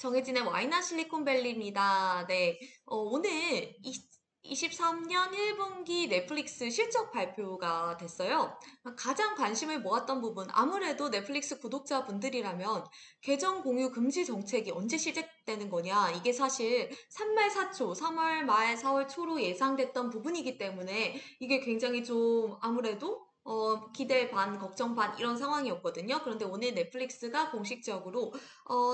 정해진의 와이나 실리콘밸리입니다. 네. 오늘 23년 1분기 넷플릭스 실적 발표가 됐어요. 가장 관심을 모았던 부분, 아무래도 넷플릭스 구독자분들이라면 계정 공유 금지 정책이 언제 시작되는 거냐. 이게 사실 3말 4초, 3월 말 4월 초로 예상됐던 부분이기 때문에 이게 굉장히 좀 아무래도 기대 반, 걱정 반 이런 상황이었거든요. 그런데 오늘 넷플릭스가 공식적으로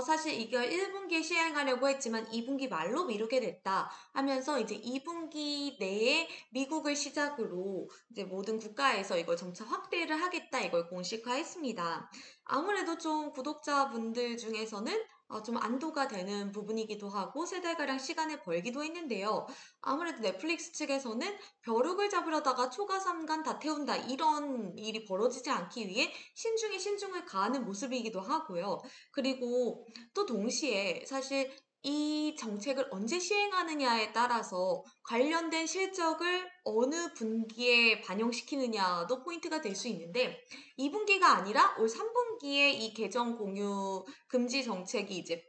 사실 이걸 1분기에 시행하려고 했지만 2분기 말로 미루게 됐다 하면서 이제 2분기 내에 미국을 시작으로 이제 모든 국가에서 이걸 점차 확대를 하겠다 이걸 공식화했습니다. 아무래도 좀 구독자분들 중에서는 좀 안도가 되는 부분이기도 하고 세 달가량 시간을 벌기도 했는데요. 아무래도 넷플릭스 측에서는 벼룩을 잡으려다가 초과 3간 다 태운다 이런 일이 벌어지지 않기 위해 신중에 신중을 가하는 모습이기도 하고요. 그리고 또 동시에 사실 이 정책을 언제 시행하느냐에 따라서 관련된 실적을 어느 분기에 반영시키느냐도 포인트가 될 수 있는데 2분기가 아니라 올 3분기에 이 계정 공유 금지 정책이 이제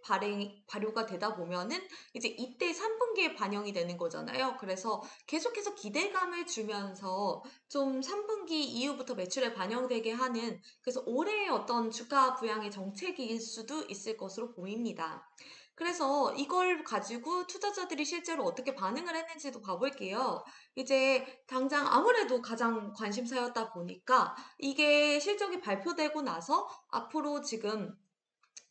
발효가 되다 보면은 이제 이때 3분기에 반영이 되는 거잖아요. 그래서 계속해서 기대감을 주면서 좀 3분기 이후부터 매출에 반영되게 하는 그래서 올해의 어떤 주가 부양의 정책일 수도 있을 것으로 보입니다. 그래서 이걸 가지고 투자자들이 실제로 어떻게 반응을 했는지도 봐볼게요. 이제 당장 아무래도 가장 관심사였다 보니까 이게 실적이 발표되고 나서 앞으로 지금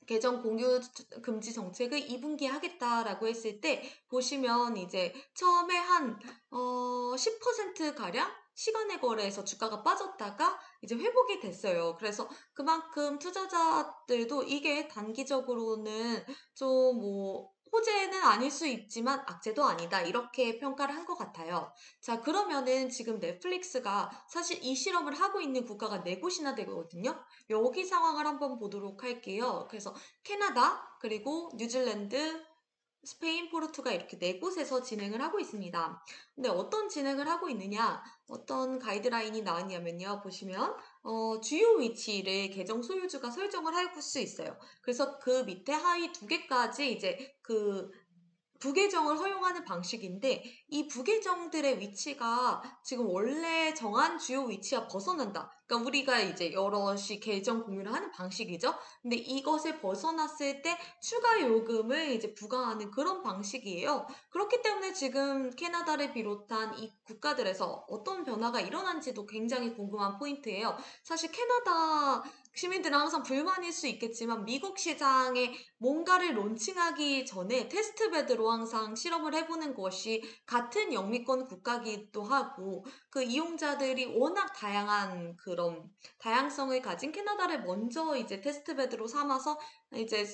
계정 공유 금지 정책을 2분기에 하겠다라고 했을 때 보시면 이제 처음에 한 10%가량 시간의 거래에서 주가가 빠졌다가 이제 회복이 됐어요. 그래서 그만큼 투자자들도 이게 단기적으로는 좀 뭐 호재는 아닐 수 있지만 악재도 아니다 이렇게 평가를 한 것 같아요. 자, 그러면은 지금 넷플릭스가 사실 이 실험을 하고 있는 국가가 4곳이나 되거든요. 여기 상황을 한번 보도록 할게요. 그래서 캐나다, 그리고 뉴질랜드, 스페인, 포르투갈 이렇게 4곳에서 진행을 하고 있습니다. 근데 어떤 진행을 하고 있느냐, 어떤 가이드라인이 나왔냐면요. 보시면 주요 위치를 계정 소유주가 설정을 할 수 있어요. 그래서 그 밑에 하위 2개까지 이제 그 부계정을 허용하는 방식인데 이 부계정들의 위치가 지금 원래 정한 주요 위치와 벗어난다. 그러니까 우리가 이제 여럿이 계정 공유를 하는 방식이죠. 근데 이것에 벗어났을 때 추가 요금을 이제 부과하는 그런 방식이에요. 그렇기 때문에 지금 캐나다를 비롯한 이 국가들에서 어떤 변화가 일어난지도 굉장히 궁금한 포인트예요. 사실 캐나다 시민들은 항상 불만일 수 있겠지만 미국 시장에 뭔가를 론칭하기 전에 테스트베드로 항상 실험을 해보는 것이 같은 영미권 국가기도 하고 그 이용자들이 워낙 다양한 그런 다양성을 가진 캐나다를 먼저 이제 테스트베드로 삼아서 이제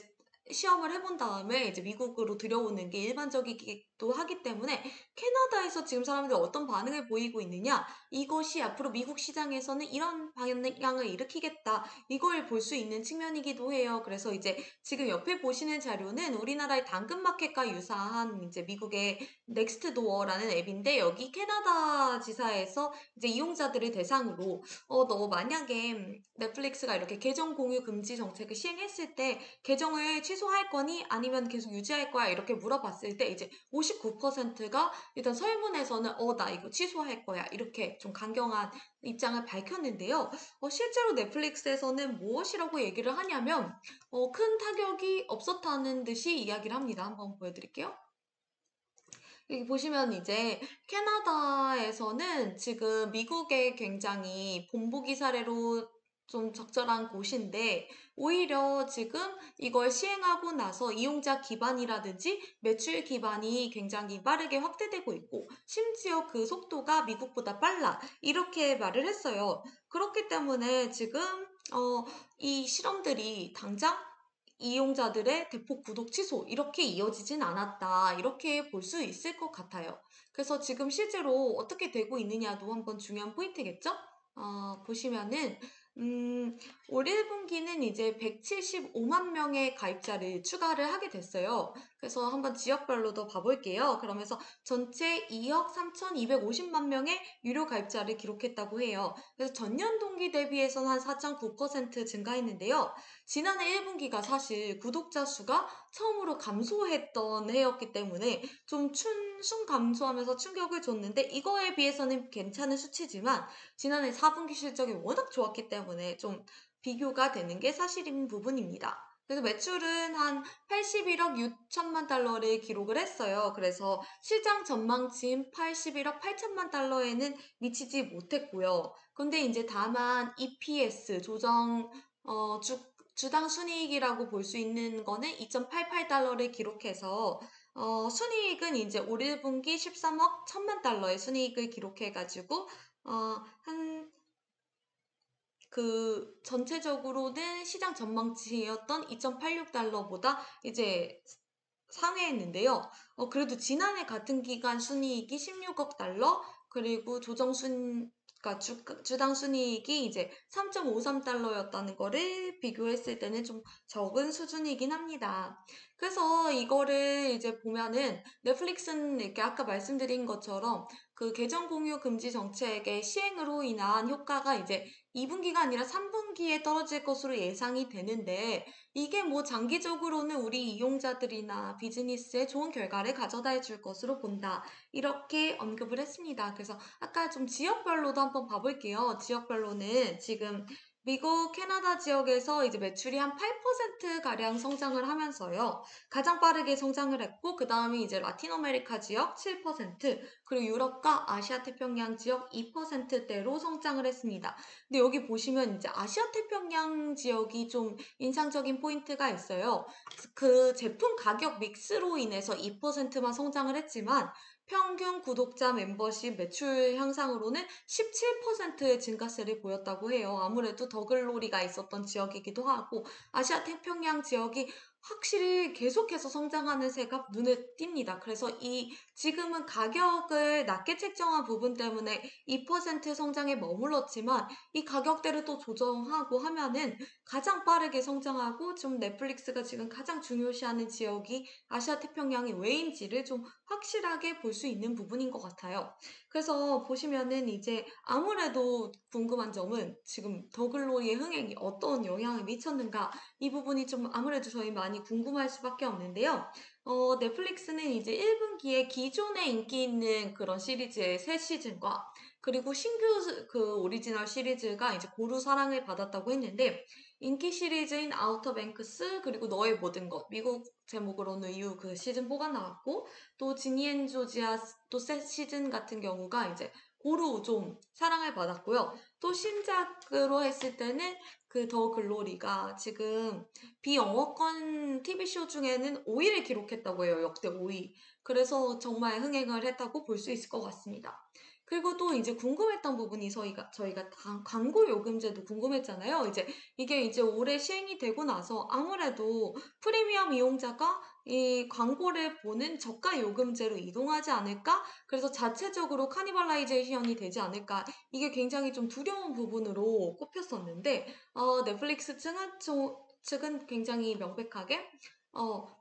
시험을 해본 다음에 이제 미국으로 들여오는 게 일반적이기도 하기 때문에 캐나다에서 지금 사람들이 어떤 반응을 보이고 있느냐 이것이 앞으로 미국 시장에서는 이런 방향을 일으키겠다 이걸 볼 수 있는 측면이기도 해요. 그래서 이제 지금 옆에 보시는 자료는 우리나라의 당근마켓과 유사한 이제 미국의 넥스트도어라는 앱인데 여기 캐나다 지사에서 이제 이용자들을 대상으로 너 만약에 넷플릭스가 이렇게 계정 공유 금지 정책을 시행했을 때 계정을 취소할 거니 아니면 계속 유지할 거야 이렇게 물어봤을 때 이제 59%가 일단 설문에서는 나 이거 취소할 거야 이렇게 좀 강경한 입장을 밝혔는데요. 실제로 넷플릭스에서는 무엇이라고 얘기를 하냐면 큰 타격이 없었다는 듯이 이야기를 합니다. 한번 보여드릴게요. 여기 보시면 이제 캐나다에서는 지금 미국의 굉장히 본보기 사례로 좀 적절한 곳인데 오히려 지금 이걸 시행하고 나서 이용자 기반이라든지 매출 기반이 굉장히 빠르게 확대되고 있고 심지어 그 속도가 미국보다 빨라 이렇게 말을 했어요. 그렇기 때문에 지금 이 실험들이 당장 이용자들의 대폭 구독 취소 이렇게 이어지진 않았다. 이렇게 볼 수 있을 것 같아요. 그래서 지금 실제로 어떻게 되고 있느냐도 한번 중요한 포인트겠죠? 보시면은 올 1분기는 이제 175만 명의 가입자를 추가를 하게 됐어요. 그래서 한번 지역별로도 봐볼게요. 그러면서 전체 2억 3,250만 명의 유료 가입자를 기록했다고 해요. 그래서 전년 동기 대비해서는 한 4.9% 증가했는데요. 지난해 1분기가 사실 구독자 수가 처음으로 감소했던 해였기 때문에 좀 순 감소하면서 충격을 줬는데 이거에 비해서는 괜찮은 수치지만 지난해 4분기 실적이 워낙 좋았기 때문에 좀 비교가 되는 게 사실인 부분입니다. 그래서 매출은 한 81억 6천만 달러를 기록을 했어요. 그래서 시장 전망치인 81억 8천만 달러에는 미치지 못했고요. 근데 이제 다만 EPS 조정 주당 순이익이라고 볼 수 있는 거는 2.88달러를 기록해서 순이익은 이제 올 1분기 13억 1천만 달러의 순이익을 기록해가지고 한 전체적으로는 시장 전망치였던 2.86달러보다 이제 상회했는데요. 그래도 지난해 같은 기간 순이익이 16억 달러, 그리고 그러니까 주당 순이익이 이제 3.53달러였다는 거를 비교했을 때는 좀 적은 수준이긴 합니다. 그래서 이거를 이제 보면은 넷플릭스는 이렇게 아까 말씀드린 것처럼 그 계정 공유 금지 정책의 시행으로 인한 효과가 이제 2분기가 아니라 3분기에 떨어질 것으로 예상이 되는데 이게 뭐 장기적으로는 우리 이용자들이나 비즈니스에 좋은 결과를 가져다 줄 것으로 본다. 이렇게 언급을 했습니다. 그래서 아까 좀 지역별로도 한번 봐볼게요. 지역별로는 지금 미국, 캐나다 지역에서 이제 매출이 한 8%가량 성장을 하면서요. 가장 빠르게 성장을 했고, 그 다음에 이제 라틴 아메리카 지역 7%, 그리고 유럽과 아시아 태평양 지역 2%대로 성장을 했습니다. 근데 여기 보시면 이제 아시아 태평양 지역이 좀 인상적인 포인트가 있어요. 그 제품 가격 믹스로 인해서 2%만 성장을 했지만 평균 구독자 멤버십 매출 향상으로는 17%의 증가세를 보였다고 해요. 아무래도 더글로리가 있었던 지역이기도 하고 아시아 태평양 지역이 확실히 계속해서 성장하는 새가 눈에 띕니다. 그래서 지금은 가격을 낮게 책정한 부분 때문에 2% 성장에 머물렀지만 이 가격대를 또 조정하고 하면은 가장 빠르게 성장하고 좀 넷플릭스가 지금 가장 중요시하는 지역이 아시아 태평양이 왜인지를 좀 확실하게 볼 수 있는 부분인 것 같아요. 그래서 보시면은 이제 아무래도 궁금한 점은 지금 더글로리의 흥행이 어떤 영향을 미쳤는가 이 부분이 좀 아무래도 저희 많이 궁금할 수밖에 없는데요. 넷플릭스는 이제 1분기에 기존에 인기 있는 그런 시리즈의 새 시즌과 그리고 신규 그 오리지널 시리즈가 이제 고루 사랑을 받았다고 했는데 인기 시리즈인 아우터 뱅크스 그리고 너의 모든 것 미국 제목으로는 이후 그 시즌 4가 나왔고 또 지니 앤 조지아 또 새 시즌 같은 경우가 이제 고루 좀 사랑을 받았고요. 또 신작으로 했을 때는 그 더 글로리가 지금 비영어권 TV쇼 중에는 5위를 기록했다고 해요. 역대 5위. 그래서 정말 흥행을 했다고 볼 수 있을 것 같습니다. 그리고 또 이제 궁금했던 부분이 저희가 광고 요금제도 궁금했잖아요. 이게 이제 올해 시행이 되고 나서 아무래도 프리미엄 이용자가 이 광고를 보는 저가 요금제로 이동하지 않을까? 그래서 자체적으로 카니발라이제이션이 되지 않을까? 이게 굉장히 좀 두려운 부분으로 꼽혔었는데, 넷플릭스 측은 굉장히 명백하게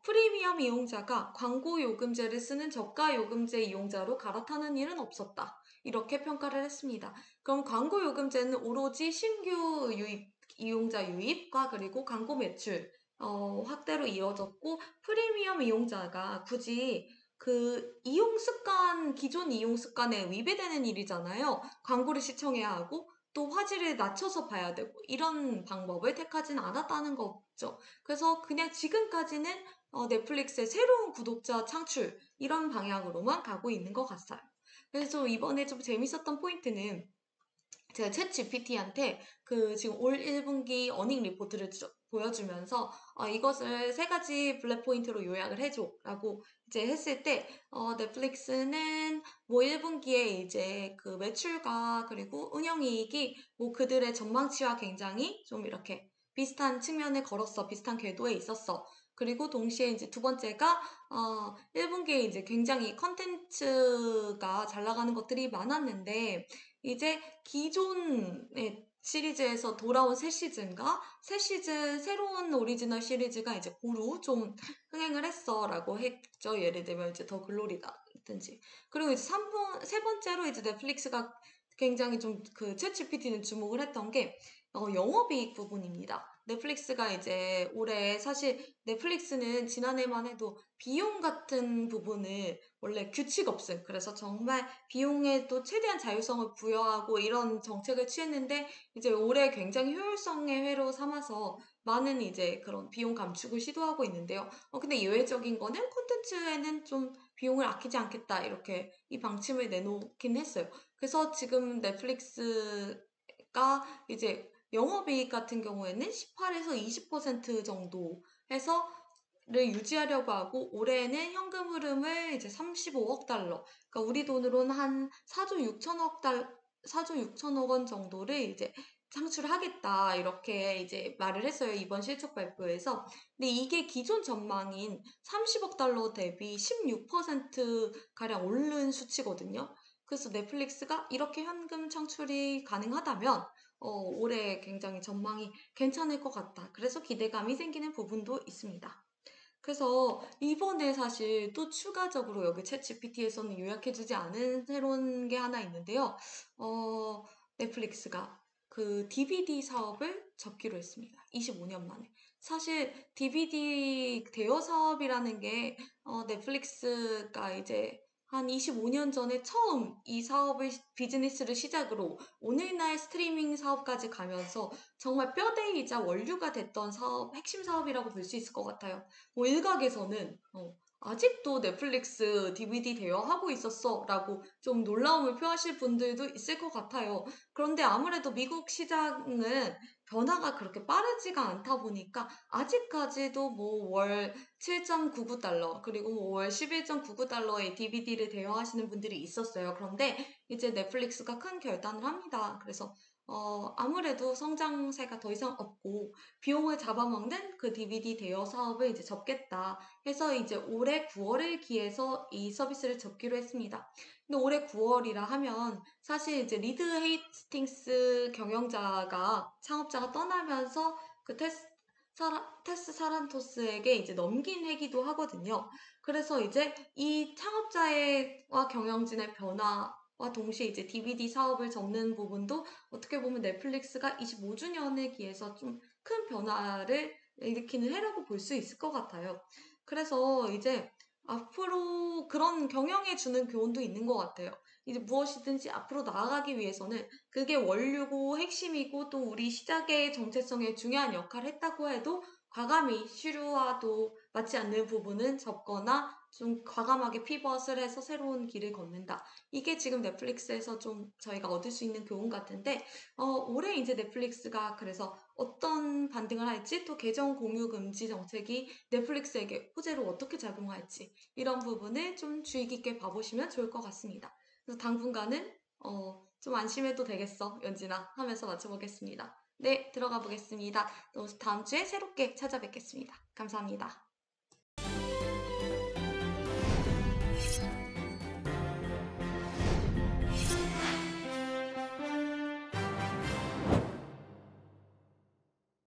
프리미엄 이용자가 광고 요금제를 쓰는 저가 요금제 이용자로 갈아타는 일은 없었다. 이렇게 평가를 했습니다. 그럼 광고 요금제는 오로지 신규 이용자 유입과 그리고 광고 매출 확대로 이어졌고 프리미엄 이용자가 굳이 그 기존 이용 습관에 위배되는 일이잖아요. 광고를 시청해야 하고 또 화질을 낮춰서 봐야 되고 이런 방법을 택하진 않았다는 거죠. 그래서 그냥 지금까지는 넷플릭스의 새로운 구독자 창출 이런 방향으로만 가고 있는 것 같아요. 그래서 이번에 좀 재밌었던 포인트는 제가 챗 GPT한테 그 지금 올 1분기 어닝 리포트를 보여주면서 이것을 세 가지 블랙 포인트로 요약을 해줘라고 이제 했을 때 넷플릭스는 뭐 1분기에 이제 그 매출과 그리고 운영이익이 뭐 그들의 전망치와 굉장히 좀 이렇게 비슷한 측면에 걸었어. 비슷한 궤도에 있었어. 그리고 동시에 이제 두 번째가 1분기에 이제 굉장히 컨텐츠가 잘 나가는 것들이 많았는데 이제 기존에 시리즈에서 돌아온 새 시즌과 새 시즌 새로운 오리지널 시리즈가 이제 고루 좀 흥행을 했어라고 했죠. 예를 들면 이제 더 글로리다든지. 그리고 이제 세 번째로 이제 넷플릭스가 굉장히 좀 그 챗GPT는 주목을 했던 게 영업이익 부분입니다. 넷플릭스가 이제 올해 사실 넷플릭스는 지난해만 해도 비용 같은 부분을 원래 규칙 없음. 그래서 정말 비용에도 최대한 자율성을 부여하고 이런 정책을 취했는데 이제 올해 굉장히 효율성의 회로 삼아서 많은 이제 그런 비용 감축을 시도하고 있는데요. 근데 예외적인 거는 콘텐츠에는 좀 비용을 아끼지 않겠다 이렇게 이 방침을 내놓긴 했어요. 그래서 지금 넷플릭스가 이제 영업이익 같은 경우에는 18에서 20% 정도 해서 를 유지하려고 하고 올해는 현금 흐름을 이제 35억 달러, 그러니까 우리 돈으로는 한 4조 6천억 원 정도를 이제 창출하겠다 이렇게 이제 말을 했어요. 이번 실적 발표에서. 근데 이게 기존 전망인 30억 달러 대비 16%가량 오른 수치거든요. 그래서 넷플릭스가 이렇게 현금 창출이 가능하다면 올해 굉장히 전망이 괜찮을 것 같다. 그래서 기대감이 생기는 부분도 있습니다. 그래서 이번에 사실 또 추가적으로 여기 챗GPT에서는 요약해주지 않은 새로운 게 하나 있는데요. 어, 넷플릭스가 그 DVD 사업을 접기로 했습니다. 25년 만에. 사실 DVD 대여 사업이라는 게 넷플릭스가 이제 한 25년 전에 처음 이 사업을 비즈니스를 시작으로 오늘날 스트리밍 사업까지 가면서 정말 뼈대이자 원류가 됐던 사업, 핵심 사업이라고 볼 수 있을 것 같아요. 뭐 일각에서는 아직도 넷플릭스 DVD 대여하고 있었어 라고 좀 놀라움을 표하실 분들도 있을 것 같아요. 그런데 아무래도 미국 시장은 변화가 그렇게 빠르지가 않다 보니까 아직까지도 뭐 월 7.99달러 그리고 뭐 월 11.99달러의 DVD를 대여하시는 분들이 있었어요. 그런데 이제 넷플릭스가 큰 결단을 합니다. 그래서 아무래도 성장세가 더 이상 없고 비용을 잡아먹는 그 DVD 대여 사업을 이제 접겠다 해서 이제 올해 9월을 기해서 이 서비스를 접기로 했습니다. 근데 올해 9월이라 하면 사실 이제 리드 헤이스팅스 경영자가 창업자가 떠나면서 그 테스 사란토스에게 이제 넘긴 해기도 하거든요. 그래서 이제 이 창업자와 경영진의 변화와 동시에 이제 DVD 사업을 접는 부분도 어떻게 보면 넷플릭스가 25주년을 기해서 좀 큰 변화를 일으키는 해라고 볼 수 있을 것 같아요. 그래서 이제 앞으로 그런 경영에 주는 교훈도 있는 것 같아요. 이제 무엇이든지 앞으로 나아가기 위해서는 그게 원류고 핵심이고 또 우리 시작의 정체성에 중요한 역할을 했다고 해도 과감히 시류와도 맞지 않는 부분은 접거나 좀 과감하게 피벗을 해서 새로운 길을 걷는다. 이게 지금 넷플릭스에서 좀 저희가 얻을 수 있는 교훈 같은데, 올해 이제 넷플릭스가 그래서 어떤 반등을 할지 또 계정 공유 금지 정책이 넷플릭스에게 호재로 어떻게 작용할지 이런 부분을 좀 주의 깊게 봐보시면 좋을 것 같습니다. 그래서 당분간은 좀 안심해도 되겠어, 연진아 하면서 맞춰보겠습니다. 네, 들어가 보겠습니다. 또 다음 주에 새롭게 찾아뵙겠습니다. 감사합니다.